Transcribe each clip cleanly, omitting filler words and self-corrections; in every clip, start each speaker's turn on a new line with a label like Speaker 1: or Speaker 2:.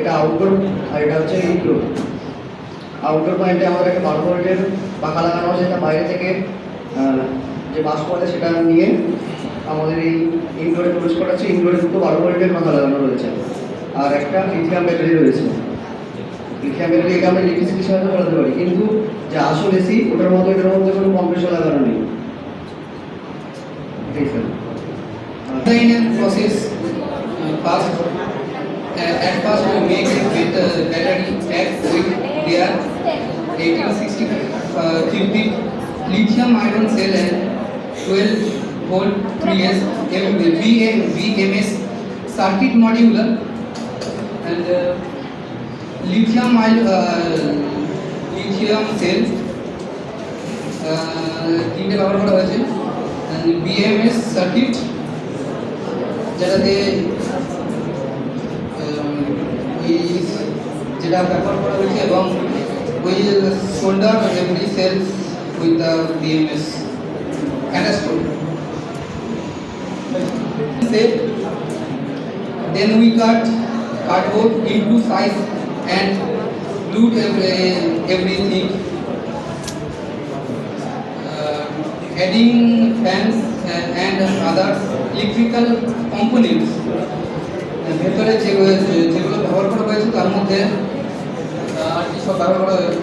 Speaker 1: এটা আউটডোর আর এটা হচ্ছে ইনডোর। আউটডোর পয়েন্টে আমাদের একটা 12 ভোল্টের পাখা লাগানো আছে, এটা বাইরে থেকে যে বাষ্প আছে সেটা নিয়ে আমাদের এই ইনডোরে প্রবেশ করাচ্ছে। ইনডোরে দুটো 12 ভোল্টের পাখা লাগানো রয়েছে আর একটা লিথিয়াম ব্যাটারি রয়েছে। লিথিয়াম ব্যাটারি এটা আমরা ইলেকট্রিসিটির সাহায্যে চালাতে পারি, কিন্তু যে আসল এসি ওটার মতো এটার মধ্যে কোনো কম্প্রেসর লাগানো নেই।
Speaker 2: Design and process first. At first we make it with battery pack with their 1850 lithium ion cell and 12 volt 3S BMS circuit modular and lithium cell তিনটে ব্যবহার করা হয়েছে। BMS সার্কিট যেটাতে যেটা ব্যবহার করা হয়েছে এবং ওই shoulder every cells with the BMS attached. Then we cut cardboard into size and glued everything. Adding fans and other electrical components. ভেতরে যেগুলো ব্যবহার করা হয়েছে তার মধ্যে আর কি সব ব্যবহার করা হয়েছে,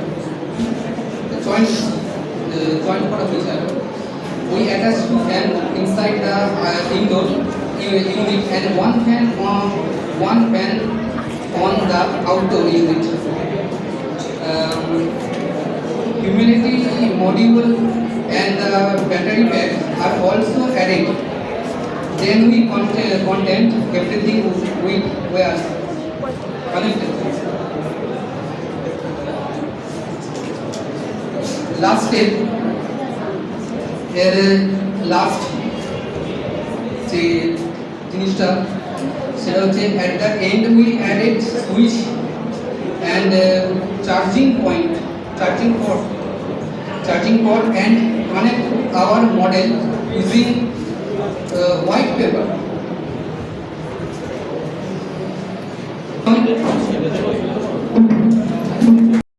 Speaker 2: জয়েন্ট করা হয়েছে। We attach two fan inside the indoor unit and one fan on the outdoor unit. Humidity module and the battery pack are also added. Then we content everything with wires connected. Last step, last যে জিনিসটা সেটা হচ্ছে at the end we added switch and charging port and connect our model using